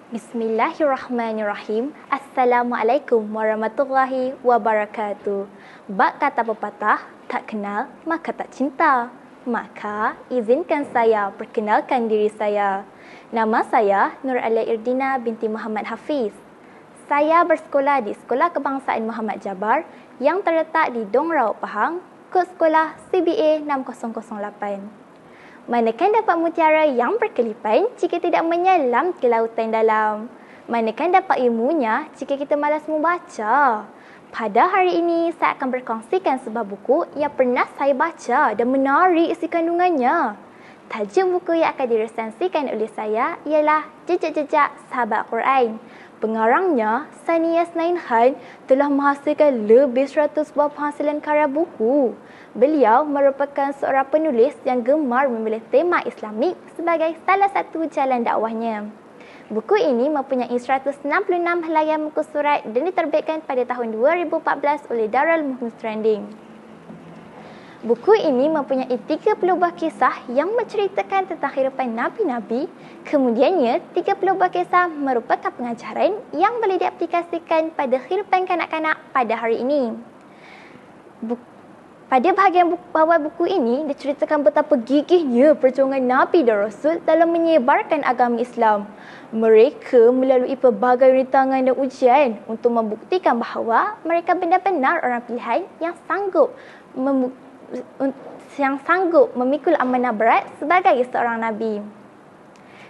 Bismillahirrahmanirrahim. Assalamualaikum warahmatullahi wabarakatuh. Bak kata pepatah, tak kenal maka tak cinta. Maka izinkan saya perkenalkan diri saya. Nama saya Nur Alia Irdina binti Muhammad Hafiz. Saya bersekolah di Sekolah Kebangsaan Muhammad Jabar yang terletak di Dong Rauk Pahang, kod sekolah CBA 6008. Manakan dapat mutiara yang berkelipan jika tidak menyelam ke lautan dalam? Manakan dapat ilmunya jika kita malas membaca? Pada hari ini, saya akan berkongsikan sebuah buku yang pernah saya baca dan menarik isi kandungannya. Tajuk buku yang akan diresensikan oleh saya ialah Jejak-Jejak Sahabat Quran. Pengarangnya, Sania Snainhan, telah menghasilkan lebih 100 buah penghasilan karya buku. Beliau merupakan seorang penulis yang gemar memilih tema Islamik sebagai salah satu jalan dakwahnya. Buku ini mempunyai 166 helaian muka surat dan diterbitkan pada tahun 2014 oleh Darul Muhim Trending. Buku ini mempunyai 30 buah kisah yang menceritakan tentang kehidupan Nabi-Nabi. Kemudiannya, 30 buah kisah merupakan pengajaran yang boleh diaplikasikan pada kehidupan kanak-kanak pada hari ini. Pada bahagian bawah buku ini, diceritakan betapa gigihnya perjuangan Nabi dan Rasul dalam menyebarkan agama Islam. Mereka melalui pelbagai rintangan dan ujian untuk membuktikan bahawa mereka benar-benar orang pilihan yang sanggup memikul amanah berat sebagai seorang Nabi.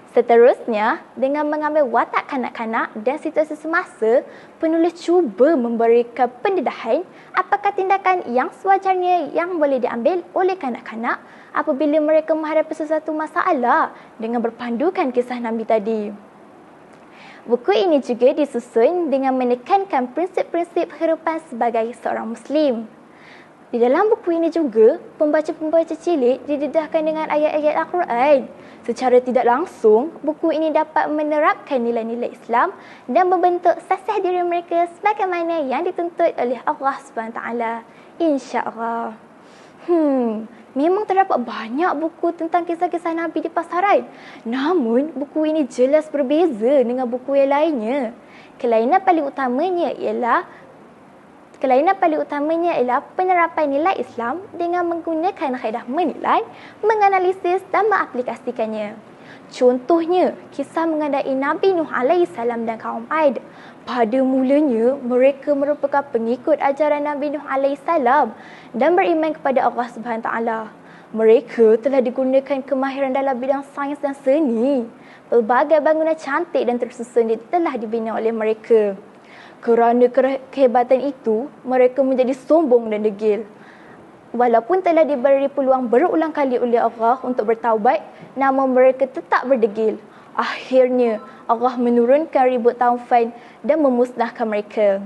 Seterusnya, dengan mengambil watak kanak-kanak dan situasi semasa, penulis cuba memberikan pendedahan apakah tindakan yang sewajarnya yang boleh diambil oleh kanak-kanak apabila mereka menghadapi sesuatu masalah dengan berpandukan kisah Nabi tadi. Buku ini juga disusun dengan menekankan prinsip-prinsip kehidupan sebagai seorang Muslim. Di dalam buku ini juga, pembaca-pembaca cilik didedahkan dengan ayat-ayat Al-Quran. Secara tidak langsung, buku ini dapat menerapkan nilai-nilai Islam dan membentuk sasih diri mereka sebagaimana yang dituntut oleh Allah SWT. InsyaAllah. Memang terdapat banyak buku tentang kisah-kisah Nabi di pasaran. Namun, buku ini jelas berbeza dengan buku yang lainnya. Kelainan paling utamanya ialah penerapan nilai Islam dengan menggunakan kaedah menilai, menganalisis dan mengaplikasikannya. Contohnya, kisah mengenai Nabi Nuh AS dan kaum Ad. Pada mulanya, mereka merupakan pengikut ajaran Nabi Nuh AS dan beriman kepada Allah SWT. Mereka telah digunakan kemahiran dalam bidang sains dan seni. Pelbagai bangunan cantik dan tersusun telah dibina oleh mereka. Kerana kehebatan itu, mereka menjadi sombong dan degil. Walaupun telah diberi peluang berulang kali oleh Allah untuk bertaubat, namun mereka tetap berdegil. Akhirnya, Allah menurunkan ribut taufan dan memusnahkan mereka.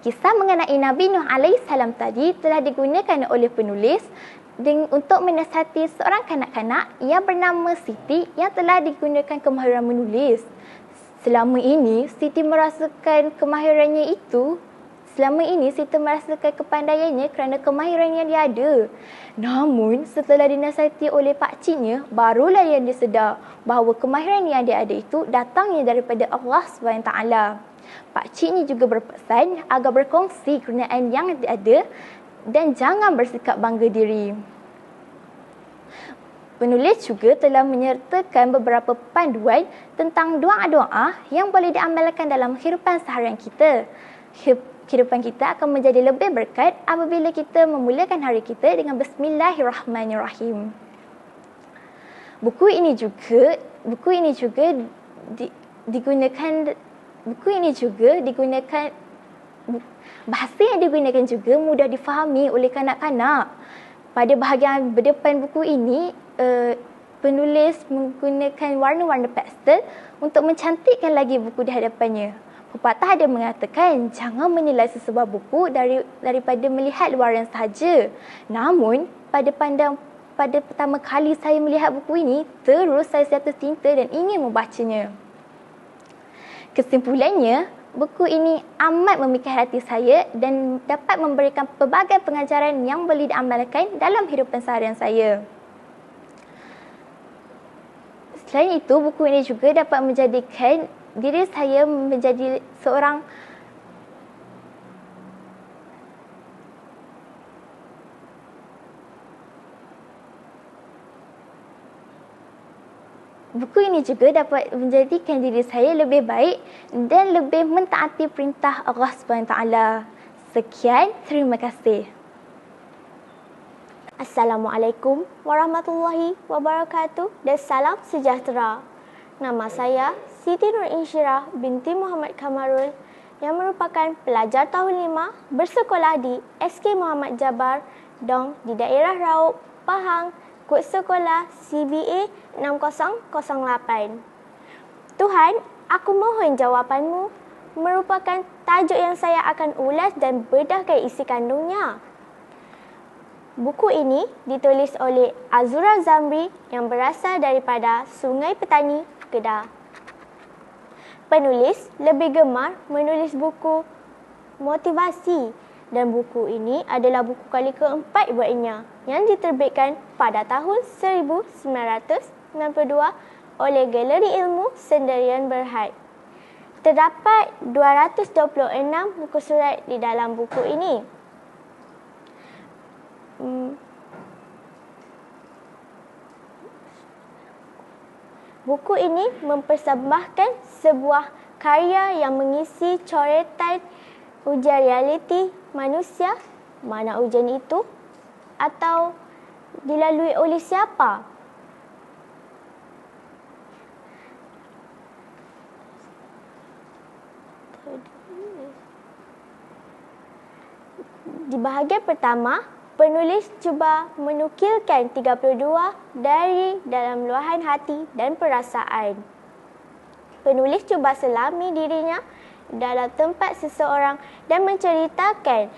Kisah mengenai Nabi Nuh AS tadi telah digunakan oleh penulis untuk menasihati seorang kanak-kanak yang bernama Siti yang telah digunakan kemahiran menulis. Selama ini, Siti merasakan kepandaiannya kerana kemahiran yang dia ada. Namun, setelah dinasihati oleh pakciknya, barulah yang dia sedar bahawa kemahiran yang dia ada itu datangnya daripada Allah SWT. Pakciknya juga berpesan agar berkongsi kegunaan yang dia ada dan jangan bersikap bangga diri. Penulis juga telah menyertakan beberapa panduan tentang doa-doa yang boleh diamalkan dalam kehidupan seharian kita. Kehidupan kita akan menjadi lebih berkat apabila kita memulakan hari kita dengan Bismillahirrahmanirrahim. Buku ini juga digunakan bahasa yang digunakan juga mudah difahami oleh kanak-kanak. Pada bahagian berdepan buku ini, penulis menggunakan warna-warna pastel untuk mencantikkan lagi buku di hadapannya. Pepatah ada mengatakan, jangan menilai sesebuah buku daripada melihat luaran sahaja. Namun, pada pertama kali saya melihat buku ini, terus saya jatuh cinta dan ingin membacanya. Kesimpulannya, buku ini amat memikat hati saya dan dapat memberikan pelbagai pengajaran yang boleh diamalkan dalam kehidupan seharian saya. Selain itu, buku ini juga dapat menjadikan diri saya menjadi seorang Buku ini juga dapat menjadikan diri saya lebih baik dan lebih mentaati perintah Allah SWT. Sekian, terima kasih. Assalamualaikum warahmatullahi wabarakatuh dan salam sejahtera. Nama saya Siti Nur Insyirah binti Muhammad Kamarul yang merupakan pelajar tahun 5 bersekolah di SK Muhammad Jabar Dong di daerah Raub, Pahang, kod sekolah CBA 6008. Tuhan, aku mohon jawapanmu merupakan tajuk yang saya akan ulas dan bedahkan isi kandungnya. Buku ini ditulis oleh Azura Zamri yang berasal daripada Sungai Petani, Kedah. Penulis lebih gemar menulis buku motivasi dan buku ini adalah buku kali keempat buatnya yang diterbitkan pada tahun 1992 oleh Galeri Ilmu Sendirian Berhad. Terdapat 226 muka surat di dalam buku ini. Buku ini mempersembahkan sebuah karya yang mengisi coretan ujian realiti manusia, mana ujian itu atau dilalui oleh siapa. Di bahagian pertama, penulis cuba menukilkan 32 dari dalam luahan hati dan perasaan. Penulis cuba selami dirinya dalam tempat seseorang dan menceritakan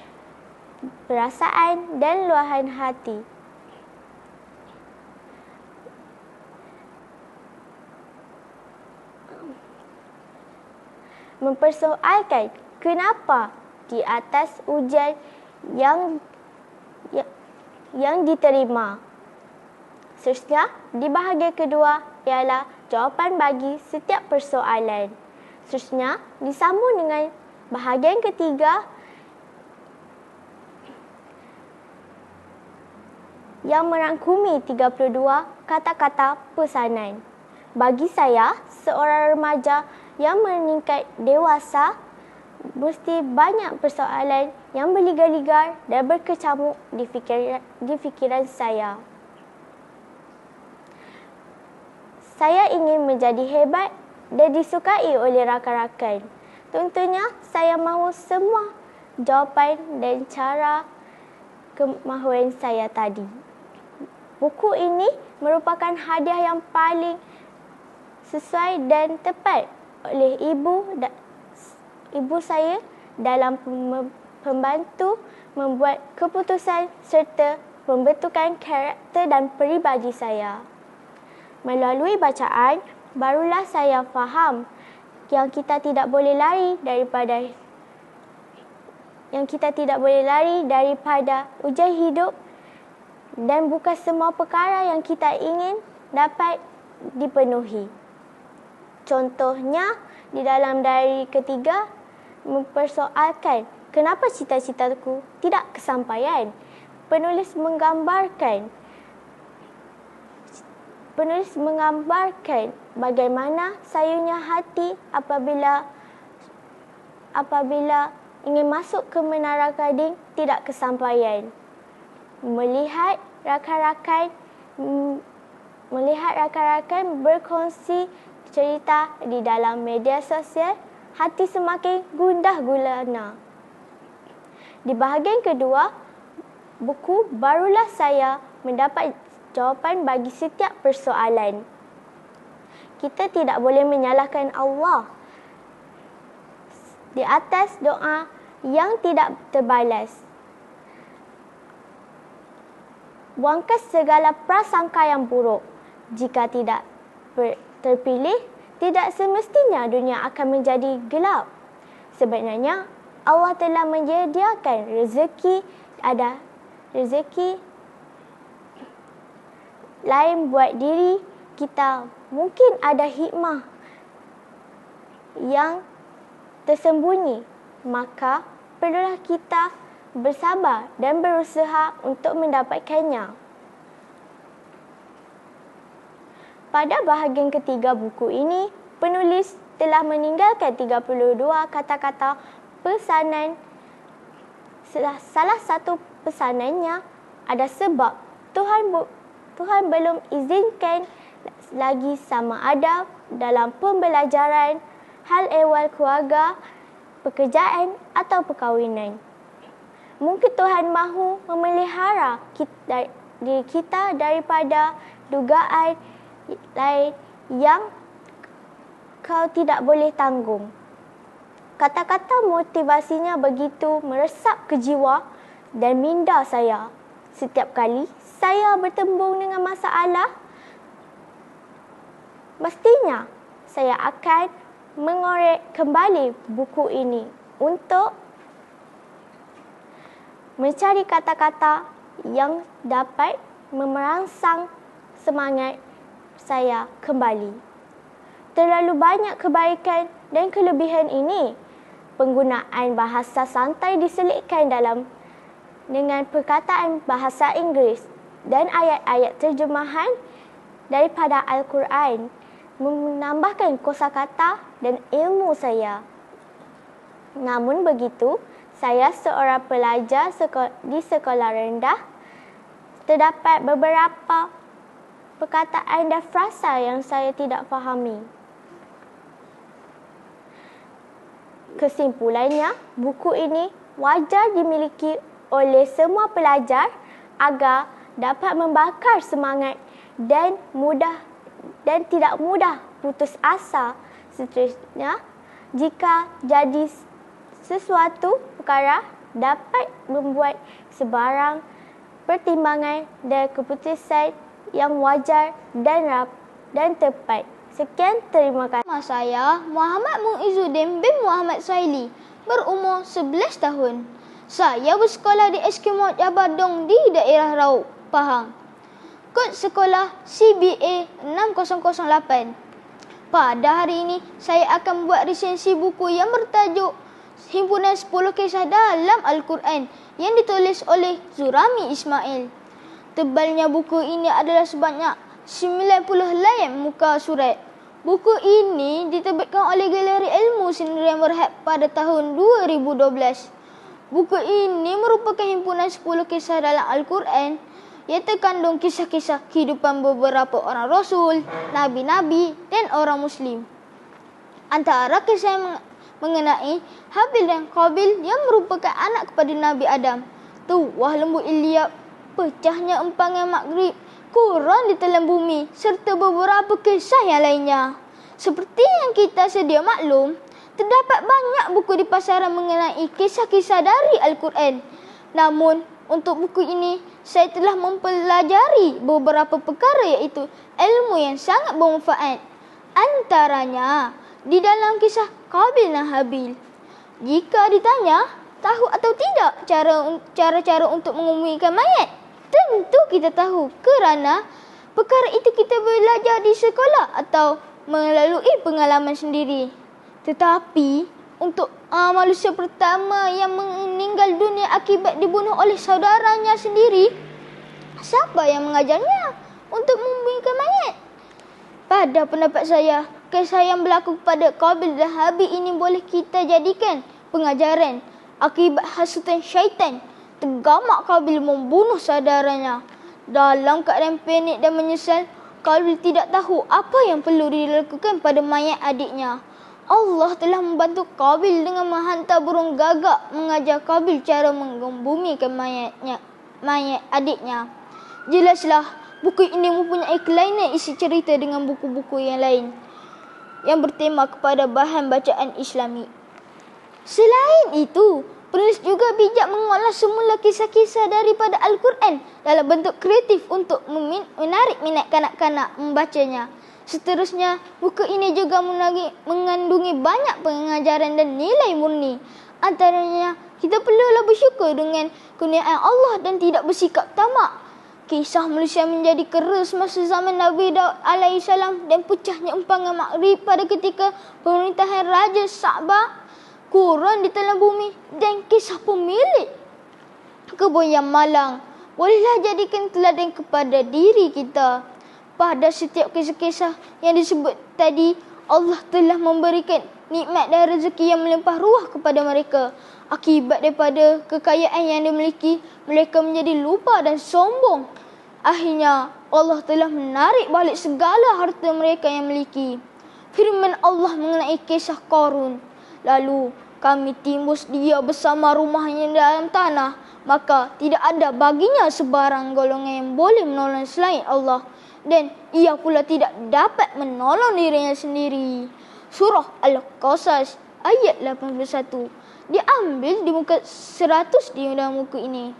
perasaan dan luahan hati. Mempersoalkan kenapa di atas ujian yang diterima. Seterusnya, di bahagian kedua ialah jawapan bagi setiap persoalan. Seterusnya, disambung dengan bahagian ketiga yang merangkumi 32 kata-kata pesanan. Bagi saya, seorang remaja yang meningkat dewasa mesti banyak persoalan yang berligar-ligar dan berkecamuk di fikiran saya. Saya ingin menjadi hebat dan disukai oleh rakan-rakan. Tentunya saya mahu semua jawapan dan cara kemahuan saya tadi. Buku ini merupakan hadiah yang paling sesuai dan tepat oleh ibu saya dalam membantu membuat keputusan serta pembentukan karakter dan peribadi saya. Melalui bacaan, barulah saya faham yang kita tidak boleh lari daripada ujian hidup dan bukan semua perkara yang kita ingin dapat dipenuhi. Contohnya, di dalam diary ketiga mempersoalkan kenapa cita-citaku tidak kesampaian. Penulis menggambarkan bagaimana sayunya hati apabila ingin masuk ke Menara Gading tidak kesampaian. Melihat rakan-rakan berkongsi cerita di dalam media sosial, hati semakin gundah gulana. Di bahagian kedua buku, barulah saya mendapat jawapan bagi setiap persoalan. Kita tidak boleh menyalahkan Allah di atas doa yang tidak terbalas. Buangkan segala prasangka yang buruk. Jika tidak terpilih, tidak semestinya dunia akan menjadi gelap. Sebenarnya Allah telah menyediakan rezeki lain buat diri kita mungkin ada hikmah yang tersembunyi, maka perlulah kita bersabar dan berusaha untuk mendapatkannya. Pada bahagian ketiga buku ini, penulis telah meninggalkan 32 kata-kata pesanan. Salah satu pesanannya ada sebab Tuhan belum izinkan lagi sama ada dalam pembelajaran, hal ehwal keluarga, pekerjaan atau perkahwinan. Mungkin Tuhan mahu memelihara diri kita daripada dugaan lain yang kau tidak boleh tanggung. Kata-kata motivasinya begitu meresap ke jiwa dan minda saya. Setiap kali saya bertembung dengan masalah, mestinya saya akan mengorek kembali buku ini untuk mencari kata-kata yang dapat merangsang semangat saya kembali. Terlalu banyak kebaikan dan kelebihan ini. Penggunaan bahasa santai diselitkan dengan perkataan bahasa Inggeris dan ayat-ayat terjemahan daripada Al-Quran menambahkan kosakata dan ilmu saya. Namun begitu, saya seorang pelajar di sekolah rendah, terdapat beberapa perkataan dan frasa yang saya tidak fahami. Kesimpulannya, buku ini wajar dimiliki oleh semua pelajar agar dapat membakar semangat dan tidak mudah putus asa. Seterusnya, jika jadi sesuatu perkara dapat membuat sebarang pertimbangan dan keputusan yang wajar dan tepat. Sekian, terima kasih. Nama saya Muhammad Muizuddin bin Muhammad Suhaili, berumur 11 tahun. Saya bersekolah di SK Muhammad Jabadong di daerah Raub, Pahang. Kod sekolah CBA 6008. Pada hari ini, saya akan membuat resensi buku yang bertajuk Himpunan 10 Kisah dalam Al-Quran yang ditulis oleh Zurami Ismail. Tebalnya buku ini adalah sebanyak 90 layan muka surat. Buku ini diterbitkan oleh Galeri Ilmu Sendirian Berhad pada tahun 2012. Buku ini merupakan himpunan 10 kisah dalam Al-Quran yang terkandung kisah-kisah kehidupan beberapa orang Rasul, Nabi-Nabi dan orang Muslim. Antara kisah yang mengenai Habil dan Qabil yang merupakan anak kepada Nabi Adam, tuah lembu Ilyab, pecahnya empangan Maghrib, Quran ditelan bumi serta beberapa kisah yang lainnya. Seperti yang kita sedia maklum, terdapat banyak buku di pasaran mengenai kisah-kisah dari Al-Quran. Namun, untuk buku ini, saya telah mempelajari beberapa perkara iaitu ilmu yang sangat bermanfaat. Antaranya, di dalam kisah Qabil dan Habil. Jika ditanya, tahu atau tidak cara-cara untuk mengumikan mayat? Tentu kita tahu kerana perkara itu kita belajar di sekolah atau melalui pengalaman sendiri. Tetapi untuk manusia pertama yang meninggal dunia akibat dibunuh oleh saudaranya sendiri, siapa yang mengajarnya untuk mengumikan mayat? Pada pendapat saya, kisah yang berlaku kepada Qabil dan Habil ini boleh kita jadikan pengajaran. Akibat hasutan syaitan, tergamak Qabil membunuh saudaranya. Dalam keadaan panik dan menyesal, Qabil tidak tahu apa yang perlu dilakukan pada mayat adiknya. Allah telah membantu Qabil dengan menghantar burung gagak mengajar Qabil cara menggembumikan mayat adiknya. Jelaslah, buku ini mempunyai kelainan isi cerita dengan buku-buku yang lain yang bertema kepada bahan bacaan Islami. Selain itu, penulis juga bijak mengolah semula kisah-kisah daripada Al-Quran dalam bentuk kreatif untuk menarik minat kanak-kanak membacanya. Seterusnya, buku ini juga mengandungi banyak pengajaran dan nilai murni. Antaranya, kita perlulah bersyukur dengan kurniaan Allah dan tidak bersikap tamak. Kisah Malaysia menjadi keras masa zaman Nabi Daud alaihissalam dan pecahnya empangan Maghrib pada ketika pemerintahan Raja Sa'bah kurun di telan bumi, dan kisah pemilik kebun yang malang bolehlah jadikan teladan kepada diri kita. Pada setiap kisah-kisah yang disebut tadi, Allah telah memberikan nikmat dan rezeki yang melimpah ruah kepada mereka. Akibat daripada kekayaan yang dimiliki, mereka menjadi lupa dan sombong. Akhirnya, Allah telah menarik balik segala harta mereka yang miliki. Firman Allah mengenai kisah Qarun. Lalu, kami timbus dia bersama rumahnya dalam tanah. Maka, tidak ada baginya sebarang golongan yang boleh menolong selain Allah. Dan ia pula tidak dapat menolong dirinya sendiri. Surah Al-Qasas ayat 81. Diambil di muka 100 di dalam buku ini.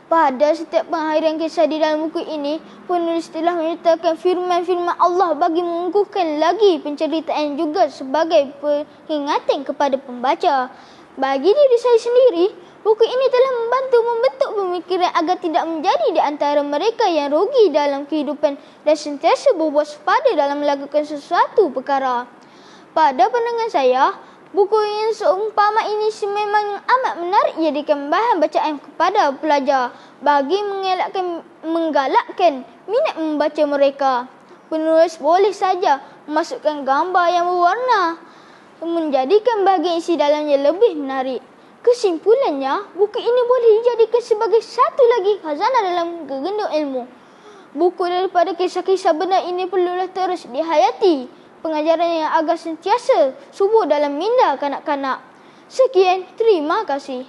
Pada setiap pengharian kisah di dalam buku ini, penulis telah menyertakan firman-firman Allah bagi mengukuhkan lagi penceritaan juga sebagai peringatan kepada pembaca. Bagi diri saya sendiri, buku ini telah membantu membentuk pemikiran agar tidak menjadi di antara mereka yang rugi dalam kehidupan dan sentiasa berwaspada dalam melakukan sesuatu perkara. Pada pandangan saya, buku yang seumpama ini memang amat menarik jadikan bahan bacaan kepada pelajar bagi menggalakkan minat membaca mereka. Penulis boleh saja memasukkan gambar yang berwarna, menjadikan bahagian isi dalamnya lebih menarik. Kesimpulannya, buku ini boleh dijadikan sebagai satu lagi khazanah dalam gegendong ilmu. Buku daripada kisah-kisah benar ini perlulah terus dihayati. Pengajaran yang agar sentiasa subur dalam minda kanak-kanak. Sekian, terima kasih.